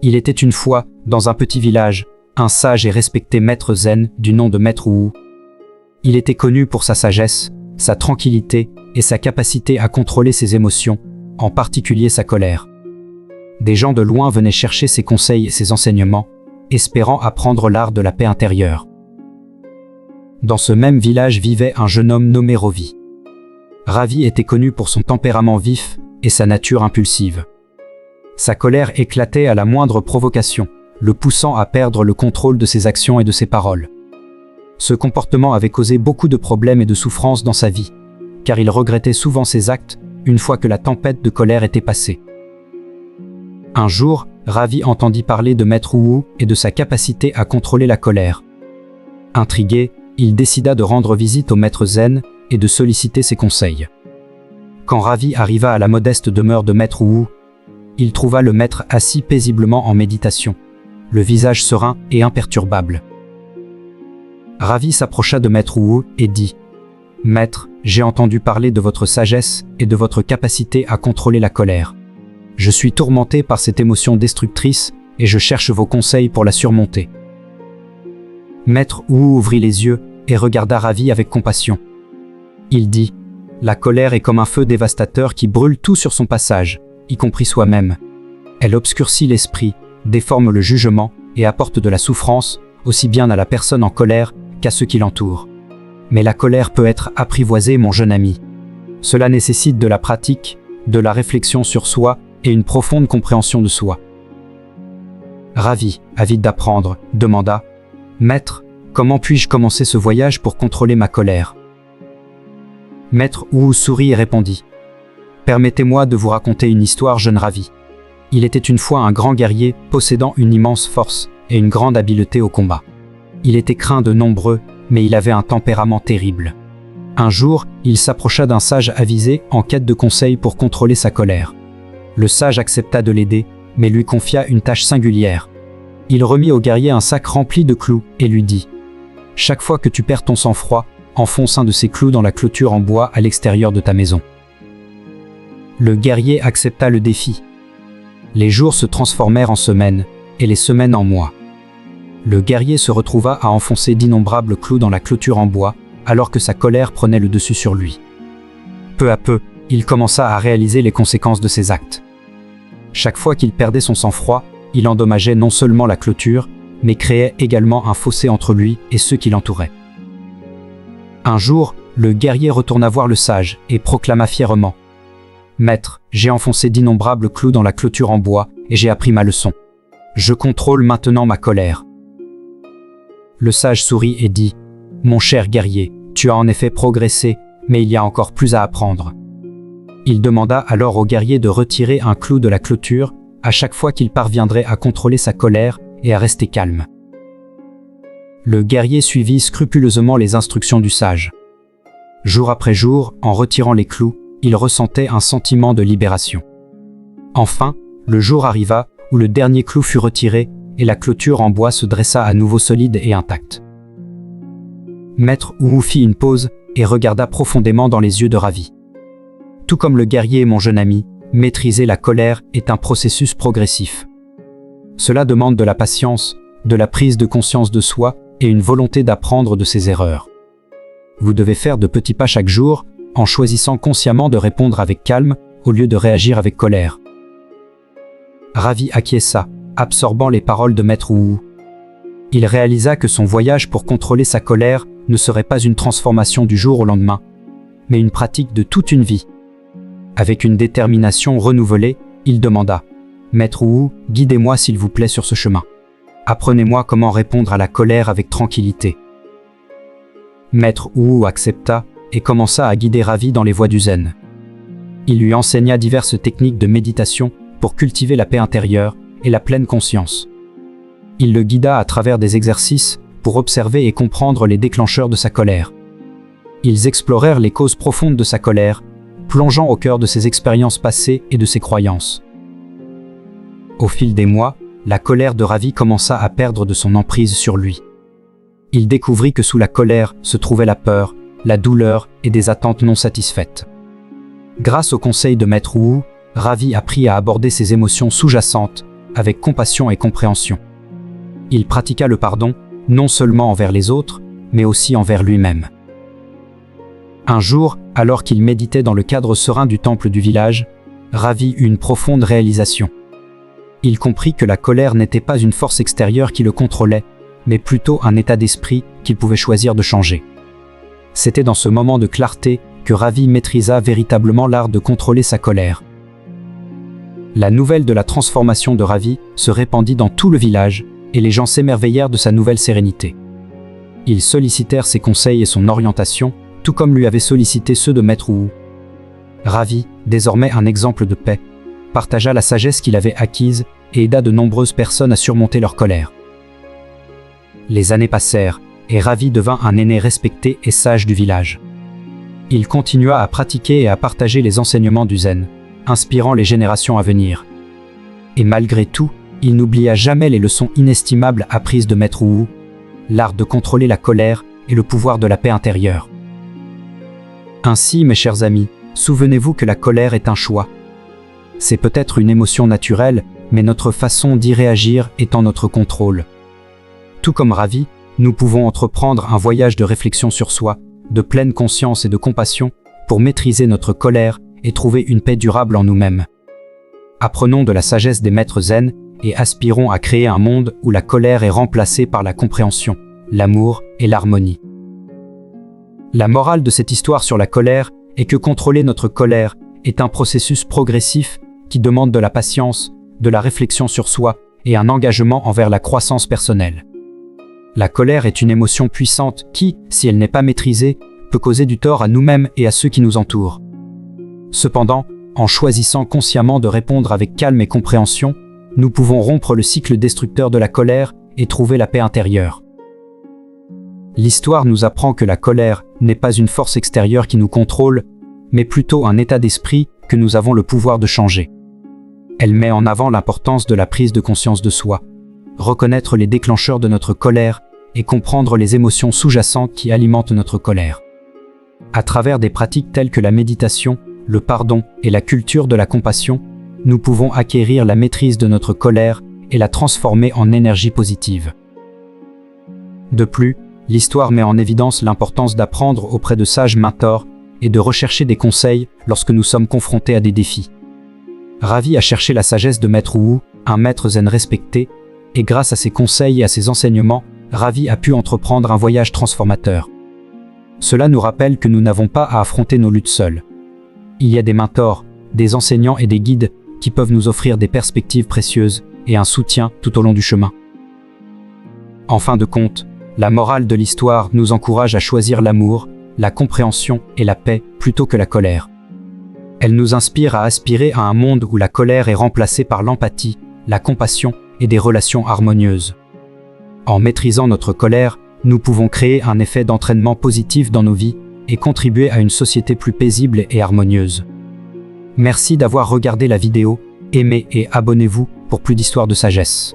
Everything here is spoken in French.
Il était une fois, dans un petit village, un sage et respecté maître zen du nom de Maître Wu. Il était connu pour sa sagesse, sa tranquillité et sa capacité à contrôler ses émotions, en particulier sa colère. Des gens de loin venaient chercher ses conseils et ses enseignements, espérant apprendre l'art de la paix intérieure. Dans ce même village vivait un jeune homme nommé Ravi. Ravi était connu pour son tempérament vif et sa nature impulsive. Sa colère éclatait à la moindre provocation, le poussant à perdre le contrôle de ses actions et de ses paroles. Ce comportement avait causé beaucoup de problèmes et de souffrances dans sa vie, car il regrettait souvent ses actes une fois que la tempête de colère était passée. Un jour, Ravi entendit parler de Maître Wu et de sa capacité à contrôler la colère. Intrigué, il décida de rendre visite au maître zen et de solliciter ses conseils. Quand Ravi arriva à la modeste demeure de Maître Wu, il trouva le maître assis paisiblement en méditation, le visage serein et imperturbable. Ravi s'approcha de Maître Wu et dit « Maître, j'ai entendu parler de votre sagesse et de votre capacité à contrôler la colère. Je suis tourmenté par cette émotion destructrice et je cherche vos conseils pour la surmonter. » Maître Wu ouvrit les yeux et regarda Ravi avec compassion. Il dit « La colère est comme un feu dévastateur qui brûle tout sur son passage, y compris soi-même. Elle obscurcit l'esprit, déforme le jugement et apporte de la souffrance, aussi bien à la personne en colère qu'à ceux qui l'entourent. Mais la colère peut être apprivoisée, mon jeune ami. Cela nécessite de la pratique, de la réflexion sur soi et une profonde compréhension de soi. » Ravi, avide d'apprendre, demanda « Maître, comment puis-je commencer ce voyage pour contrôler ma colère ?» Maître Wu sourit et répondit « Permettez-moi de vous raconter une histoire, jeune Ravi. Il était une fois un grand guerrier possédant une immense force et une grande habileté au combat. Il était craint de nombreux, mais il avait un tempérament terrible. Un jour, il s'approcha d'un sage avisé en quête de conseils pour contrôler sa colère. Le sage accepta de l'aider, mais lui confia une tâche singulière. Il remit au guerrier un sac rempli de clous et lui dit « Chaque fois que tu perds ton sang-froid, enfonce un de ces clous dans la clôture en bois à l'extérieur de ta maison. » Le guerrier accepta le défi. Les jours se transformèrent en semaines, et les semaines en mois. Le guerrier se retrouva à enfoncer d'innombrables clous dans la clôture en bois, alors que sa colère prenait le dessus sur lui. Peu à peu, il commença à réaliser les conséquences de ses actes. Chaque fois qu'il perdait son sang-froid, il endommageait non seulement la clôture, mais créait également un fossé entre lui et ceux qui l'entouraient. Un jour, le guerrier retourna voir le sage et proclama fièrement « Maître, j'ai enfoncé d'innombrables clous dans la clôture en bois et j'ai appris ma leçon. Je contrôle maintenant ma colère. » Le sage sourit et dit « Mon cher guerrier, tu as en effet progressé, mais il y a encore plus à apprendre. » Il demanda alors au guerrier de retirer un clou de la clôture à chaque fois qu'il parviendrait à contrôler sa colère et à rester calme. Le guerrier suivit scrupuleusement les instructions du sage. Jour après jour, en retirant les clous, il ressentait un sentiment de libération. Enfin, le jour arriva où le dernier clou fut retiré et la clôture en bois se dressa à nouveau solide et intacte. Maître Wu fit une pause et regarda profondément dans les yeux de Ravi. Tout comme le guerrier, mon jeune ami, maîtriser la colère est un processus progressif. Cela demande de la patience, de la prise de conscience de soi et une volonté d'apprendre de ses erreurs. Vous devez faire de petits pas chaque jour, en choisissant consciemment de répondre avec calme au lieu de réagir avec colère. Ravi acquiesça, absorbant les paroles de Maître Wu. Il réalisa que son voyage pour contrôler sa colère ne serait pas une transformation du jour au lendemain, mais une pratique de toute une vie. Avec une détermination renouvelée, il demanda « Maître Wu, guidez-moi s'il vous plaît sur ce chemin. Apprenez-moi comment répondre à la colère avec tranquillité. » Maître Wu accepta et commença à guider Ravi dans les voies du zen. Il lui enseigna diverses techniques de méditation pour cultiver la paix intérieure et la pleine conscience. Il le guida à travers des exercices pour observer et comprendre les déclencheurs de sa colère. Ils explorèrent les causes profondes de sa colère, plongeant au cœur de ses expériences passées et de ses croyances. Au fil des mois, la colère de Ravi commença à perdre de son emprise sur lui. Il découvrit que sous la colère se trouvait la peur, la douleur et des attentes non satisfaites. Grâce au conseil de Maître Wu, Ravi apprit à aborder ses émotions sous-jacentes avec compassion et compréhension. Il pratiqua le pardon, non seulement envers les autres, mais aussi envers lui-même. Un jour, alors qu'il méditait dans le cadre serein du temple du village, Ravi eut une profonde réalisation. Il comprit que la colère n'était pas une force extérieure qui le contrôlait, mais plutôt un état d'esprit qu'il pouvait choisir de changer. C'était dans ce moment de clarté que Ravi maîtrisa véritablement l'art de contrôler sa colère. La nouvelle de la transformation de Ravi se répandit dans tout le village, et les gens s'émerveillèrent de sa nouvelle sérénité. Ils sollicitèrent ses conseils et son orientation, tout comme lui avaient sollicité ceux de Maître Wu. Ravi, désormais un exemple de paix, partagea la sagesse qu'il avait acquise et aida de nombreuses personnes à surmonter leur colère. Les années passèrent, et Ravi devint un aîné respecté et sage du village. Il continua à pratiquer et à partager les enseignements du zen, inspirant les générations à venir. Et malgré tout, il n'oublia jamais les leçons inestimables apprises de Maître Wu, l'art de contrôler la colère et le pouvoir de la paix intérieure. Ainsi, mes chers amis, souvenez-vous que la colère est un choix. C'est peut-être une émotion naturelle, mais notre façon d'y réagir est en notre contrôle. Tout comme Ravi, nous pouvons entreprendre un voyage de réflexion sur soi, de pleine conscience et de compassion, pour maîtriser notre colère et trouver une paix durable en nous-mêmes. Apprenons de la sagesse des maîtres zen et aspirons à créer un monde où la colère est remplacée par la compréhension, l'amour et l'harmonie. La morale de cette histoire sur la colère est que contrôler notre colère est un processus progressif qui demande de la patience, de la réflexion sur soi et un engagement envers la croissance personnelle. La colère est une émotion puissante qui, si elle n'est pas maîtrisée, peut causer du tort à nous-mêmes et à ceux qui nous entourent. Cependant, en choisissant consciemment de répondre avec calme et compréhension, nous pouvons rompre le cycle destructeur de la colère et trouver la paix intérieure. L'histoire nous apprend que la colère n'est pas une force extérieure qui nous contrôle, mais plutôt un état d'esprit que nous avons le pouvoir de changer. Elle met en avant l'importance de la prise de conscience de soi, reconnaître les déclencheurs de notre colère et comprendre les émotions sous-jacentes qui alimentent notre colère. À travers des pratiques telles que la méditation, le pardon et la culture de la compassion, nous pouvons acquérir la maîtrise de notre colère et la transformer en énergie positive. De plus, l'histoire met en évidence l'importance d'apprendre auprès de sages mentors et de rechercher des conseils lorsque nous sommes confrontés à des défis. Ravi a cherché la sagesse de Maître Wu, un maître zen respecté, et grâce à ses conseils et à ses enseignements, Ravi a pu entreprendre un voyage transformateur. Cela nous rappelle que nous n'avons pas à affronter nos luttes seuls. Il y a des mentors, des enseignants et des guides qui peuvent nous offrir des perspectives précieuses et un soutien tout au long du chemin. En fin de compte, la morale de l'histoire nous encourage à choisir l'amour, la compréhension et la paix plutôt que la colère. Elle nous inspire à aspirer à un monde où la colère est remplacée par l'empathie, la compassion et des relations harmonieuses. En maîtrisant notre colère, nous pouvons créer un effet d'entraînement positif dans nos vies et contribuer à une société plus paisible et harmonieuse. Merci d'avoir regardé la vidéo, aimez et abonnez-vous pour plus d'histoires de sagesse.